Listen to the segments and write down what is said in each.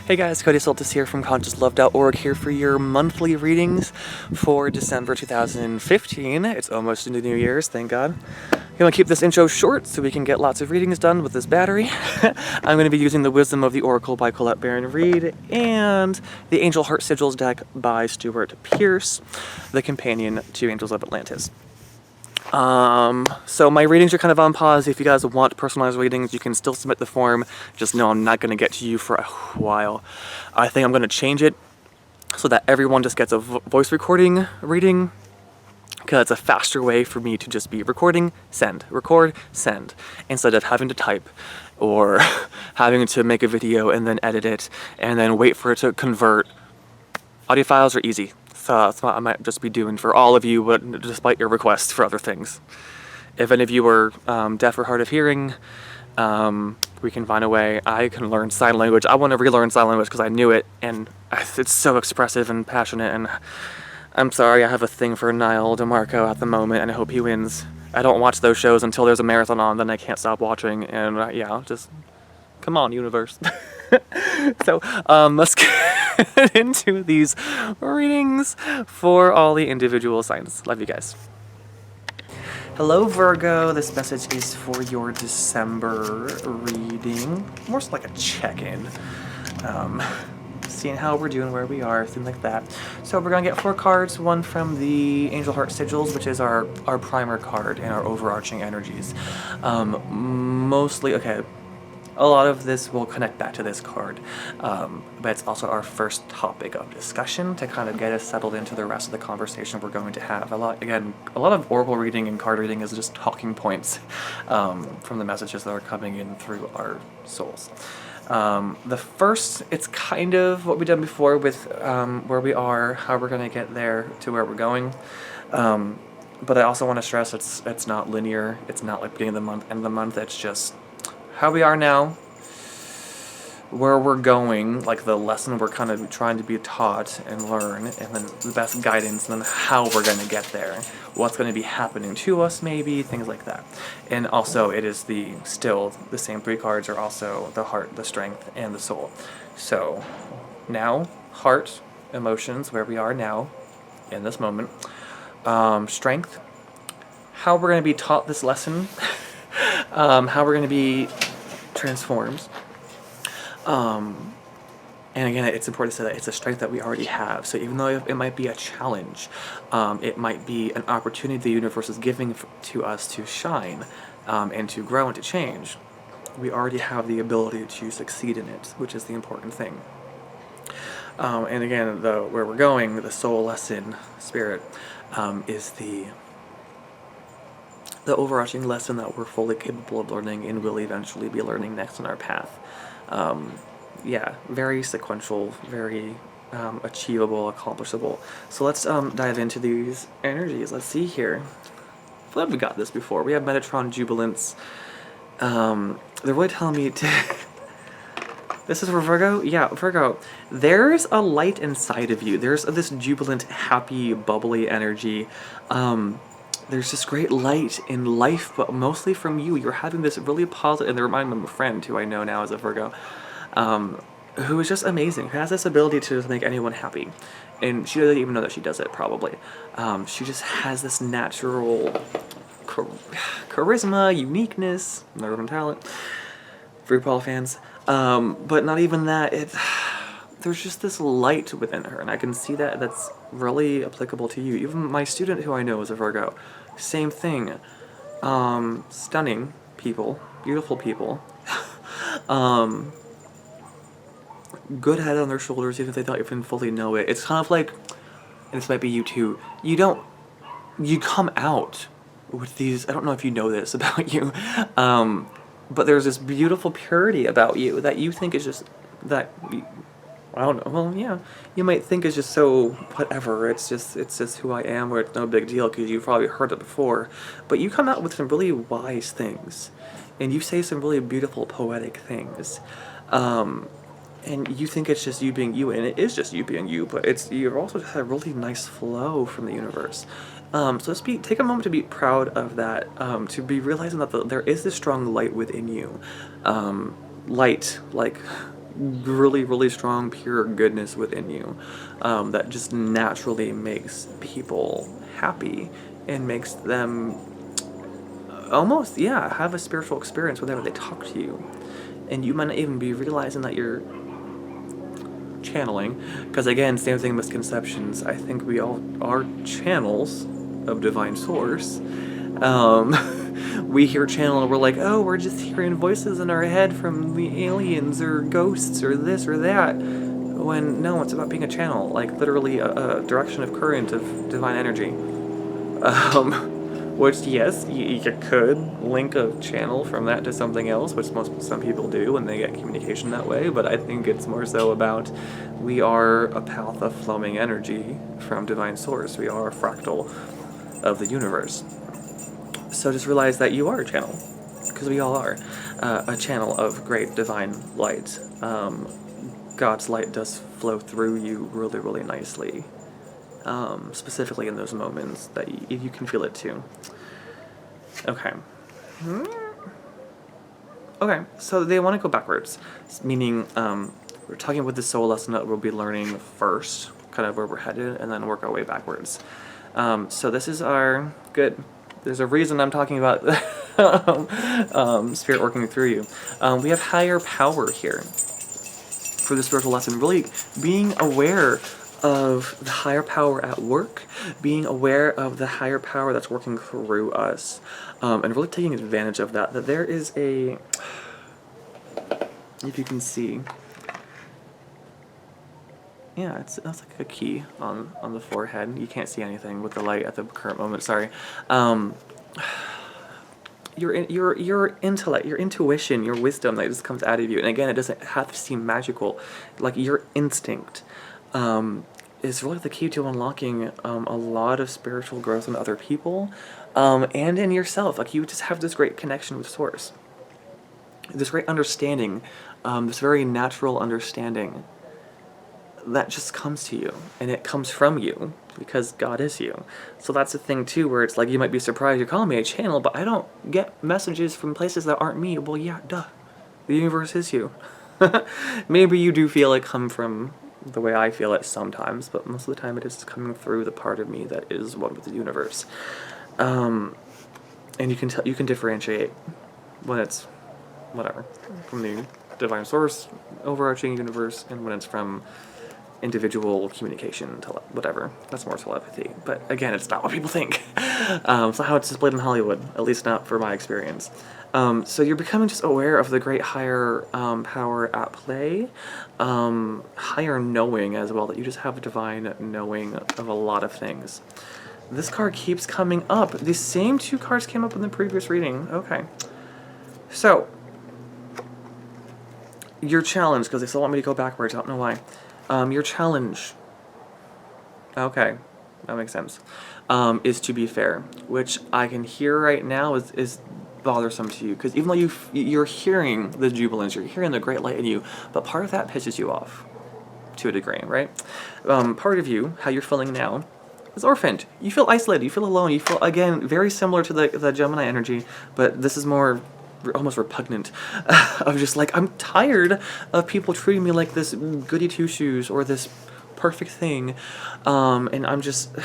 Hey guys, Cody Soltis here from ConsciousLove.org here for your monthly readings for December 2015. It's almost into New Year's, thank God. I'm going to keep this intro short so we can get lots of readings done with this battery. I'm going to be using the Wisdom of the Oracle by Colette Baron Reid and the Angel Heart Sigils deck by Stuart Pearce, the companion to Angels of Atlantis. So my readings are kind of on pause. If you guys want personalized readings, you can still submit the form. Just know I'm not going to get to you for a while. I think I'm going to change it so that everyone just gets a voice recording reading, because it's a faster way for me to just be recording, send, record, send, instead of having to type or having to make a video and then edit it and then wait for it to convert. Audio files are easy. So that's what I might just be doing for all of you, but despite your requests for other things. If any of you are deaf or hard of hearing, we can find a way. I can learn sign language. I want to relearn sign language because I knew it, and it's so expressive and passionate, and I'm sorry, I have a thing for Niall DeMarco at the moment, and I hope he wins. I don't watch those shows until there's a marathon on, then I can't stop watching, and yeah, just come on, universe. So, let's get into these readings for all the individual signs. Love you guys. Hello, Virgo. This message is for your December reading. More so like a check-in. Seeing how we're doing, where we are, things like that. So we're going to get 4 cards, one from the Angel Heart Sigils, which is our primer card and our overarching energies. Mostly, okay, a lot of this will connect back to this card, but it's also our first topic of discussion to kind of get us settled into the rest of the conversation we're going to have. A lot of oracle reading and card reading is just talking points from the messages that are coming in through our souls. The first, it's kind of what we've done before with where we are, how we're going to get there to where we're going. But I also want to stress it's not linear. It's not like beginning of the month, end of the month. It's just how we are now, where we're going, like the lesson we're kind of trying to be taught and learn, and then the best guidance, and then how we're going to get there, what's going to be happening to us maybe, things like that. And also it is still the same 3 cards are also the heart, the strength, and the soul. So now, heart, emotions, where we are now in this moment, strength, how we're going to be taught this lesson, how we're going to be transformed. And again, it's important to say that it's a strength that we already have. So even though it might be a challenge, it might be an opportunity the universe is giving to us to shine and to grow and to change, we already have the ability to succeed in it, which is the important thing. And again, where we're going, the soul lesson, spirit, is the overarching lesson that we're fully capable of learning and will eventually be learning next in our path. Yeah, very sequential, very achievable, accomplishable. So let's dive into these energies. Let's see here. I feel like we got this before. We have Metatron Jubilance. They're really telling me to... This is for Virgo? Yeah, Virgo. There's a light inside of you. There's this jubilant, happy, bubbly energy. There's this great light in life, but mostly from you. You're having this really positive, and they remind me of a friend who I know now as a Virgo, who is just amazing, who has this ability to just make anyone happy. And she doesn't even know that she does it, probably. She just has this natural charisma, uniqueness, number one talent, for RuPaul fans. But not even that, there's just this light within her, and I can see that that's really applicable to you. Even my student who I know is a Virgo, same thing. Stunning people, beautiful people, good head on their shoulders, even if they don't even fully know it. It's kind of like, and this might be you too, you come out with these, I don't know if you know this about you, but there's this beautiful purity about you that you think is just, I don't know, well, yeah, you might think it's just so whatever, it's just who I am, or it's no big deal because you've probably heard it before, but you come out with some really wise things, and you say some really beautiful poetic things, and you think it's just you being you, and it is just you being you, but you've also just had a really nice flow from the universe. So take a moment to be proud of that, to be realizing that there is this strong light within you, light, like really, really strong, pure goodness within you that just naturally makes people happy and makes them almost, yeah, have a spiritual experience whenever they talk to you. And you might not even be realizing that you're channeling, because again, same thing, misconceptions. I think we all are channels of divine source. We hear channel and we're like, oh, we're just hearing voices in our head from the aliens or ghosts or this or that. When no, it's about being a channel, like literally a direction of current of divine energy. Which, yes, you could link a channel from that to something else, which some people do, and they get communication that way, but I think it's more so about we are a path of flowing energy from divine source. We are a fractal of the universe. So just realize that you are a channel, because we all are a channel of great divine light. God's light does flow through you really, really nicely. Specifically in those moments that you can feel it too. Okay. Okay, so they want to go backwards, meaning we're talking about the soul lesson that we'll be learning first, kind of where we're headed, and then work our way backwards. So this is our good. There's a reason I'm talking about spirit working through you. We have higher power here for the spiritual lesson. Really being aware of the higher power at work, being aware of the higher power that's working through us, and really taking advantage of that. That there is a, if you can see, yeah, that's like a key on the forehead. You can't see anything with the light at the current moment. Sorry. Your intellect, your intuition, your wisdom that just comes out of you. And again, it doesn't have to seem magical. Like your instinct is really the key to unlocking a lot of spiritual growth in other people and in yourself. Like you just have this great connection with Source, this great understanding, this very natural understanding that just comes to you, and it comes from you because God is you. So that's the thing too, where it's like you might be surprised you're calling me a channel, but I don't get messages from places that aren't me. Well, yeah, duh. The universe is you. Maybe you do feel it come from the way I feel it sometimes, but most of the time it is coming through the part of me that is one with the universe. And you can differentiate when it's whatever from the divine source, overarching universe, and when it's from individual communication, whatever. That's more telepathy. But again, it's not what people think. It's not how it's displayed in Hollywood, at least not for my experience. So you're becoming just aware of the great higher power at play, higher knowing as well, that you just have a divine knowing of a lot of things. This card keeps coming up. The same two cards came up in the previous reading. Okay. So, your challenge, because they still want me to go backwards, I don't know why. Your challenge, okay, that makes sense, is to be fair, which I can hear right now is bothersome to you, because even though you're hearing the jubilance, you're hearing the great light in you, but part of that pisses you off, to a degree, right? Part of you, how you're feeling now, is orphaned. You feel isolated, you feel alone, you feel, again, very similar to the Gemini energy, but this is more almost repugnant of just like, I'm tired of people treating me like this goody two-shoes or this perfect thing, and I'm just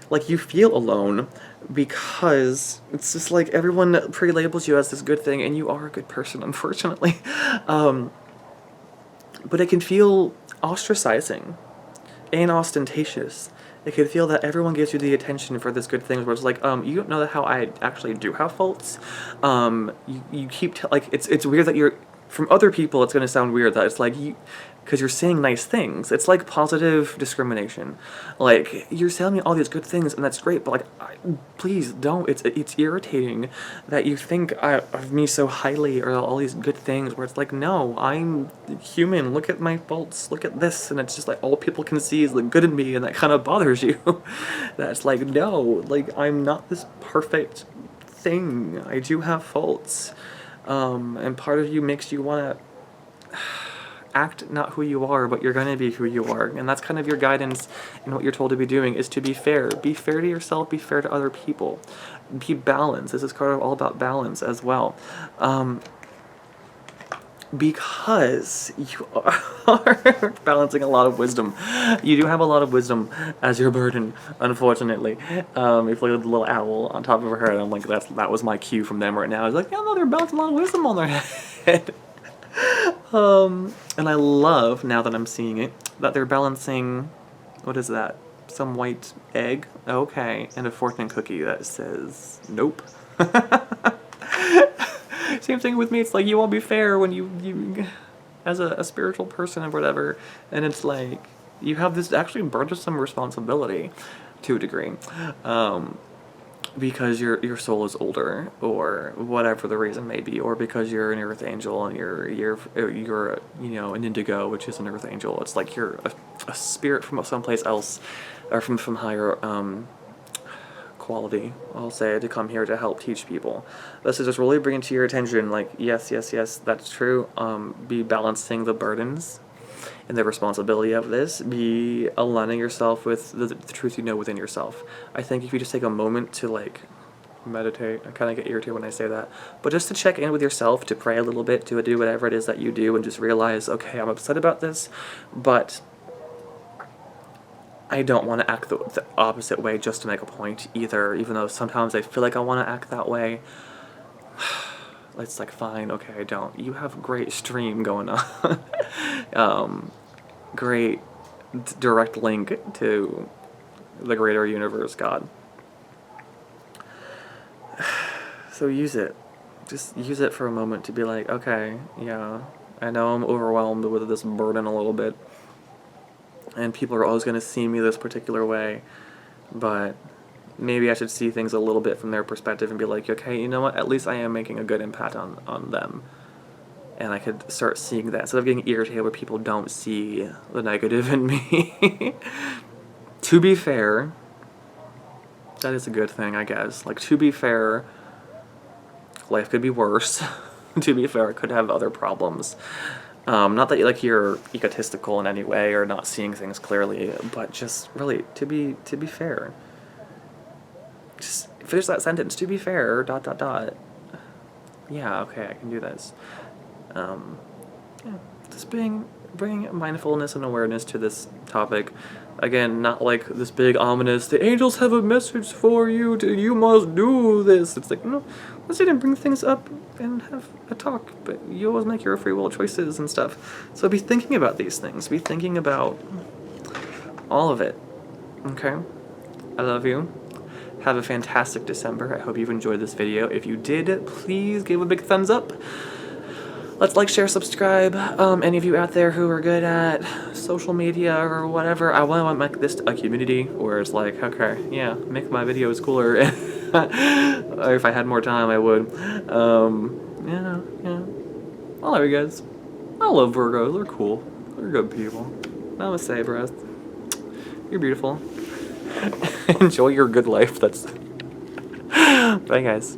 like, you feel alone because it's just like everyone pre-labels you as this good thing, and you are a good person, unfortunately. But it can feel ostracizing and ostentatious. It can feel that everyone gives you the attention for this good thing, where it's like, you don't know how I actually do have faults. You keep, like, it's weird that you're, from other people, it's going to sound weird that it's like, because you're saying nice things. It's like positive discrimination. Like, you're telling me all these good things, and that's great, but like, please don't. It's irritating that you think of me so highly, or all these good things, where it's like, no, I'm human. Look at my faults. Look at this. And it's just like, all people can see is the good in me, and that kind of bothers you. That's like, no, like, I'm not this perfect thing. I do have faults. And part of you makes you want to act not who you are, but you're going to be who you are. And that's kind of your guidance, and what you're told to be doing is to be fair. Be fair to yourself, be fair to other people. Be balanced. This is kind of all about balance as well. Because you are balancing a lot of wisdom. You do have a lot of wisdom as your burden, unfortunately. If you look at the little owl on top of her head, I'm like, that was my cue from them right now. I was like, yeah, no, they're balancing a lot of wisdom on their head. And I love, now that I'm seeing it, that they're balancing, what is that? Some white egg? Okay. And a fortune cookie that says, nope. Same thing with me. It's like, you won't be fair when you as a spiritual person or whatever, and it's like you have this actually burdensome responsibility to a degree, because your soul is older, or whatever the reason may be, or because you're an earth angel and you're you know, an indigo, which is an earth angel. It's like you're a spirit from someplace else, or from higher quality, I'll say, to come here to help teach people. This is just really bringing to your attention, like, yes, that's true. Be balancing the burdens and the responsibility of this. Be aligning yourself with the truth you know within yourself. I think if you just take a moment to, like, meditate, I kind of get irritated when I say that, but just to check in with yourself, to pray a little bit, to do whatever it is that you do, and just realize, okay, I'm upset about this, but I don't want to act the opposite way just to make a point either, even though sometimes I feel like I want to act that way. It's like, fine, okay, I don't. You have great stream going on. Great direct link to the greater universe, God. So use it. Just use it for a moment to be like, okay, yeah, I know I'm overwhelmed with this burden a little bit, and people are always going to see me this particular way, but maybe I should see things a little bit from their perspective and be like, okay, you know what, at least I am making a good impact on them. And I could start seeing that, instead of getting irritated where people don't see the negative in me. To be fair, that is a good thing, I guess. Like, to be fair, life could be worse. To be fair, I could have other problems. Not that like you're egotistical in any way or not seeing things clearly, but just really to be fair. Just finish that sentence. To be fair. ... Yeah, okay, I can do this. Yeah, just bringing mindfulness and awareness to this topic. Again, not like this big ominous, the angels have a message for you, you must do this. It's like, no, let's sit and bring things up and have a talk, but you always make your free will choices and stuff. So be thinking about these things. Be thinking about all of it. Okay? I love you. Have a fantastic December. I hope you've enjoyed this video. If you did, please give a big thumbs up. Let's like, share, subscribe. Any of you out there who are good at social media or whatever, I want to make this a community where it's like, okay, yeah, make my videos cooler. Or if I had more time, I would. Yeah. I love you guys. I love Virgos. They're cool. They're good people. Namaste, breath. You're beautiful. Enjoy your good life. Bye, guys.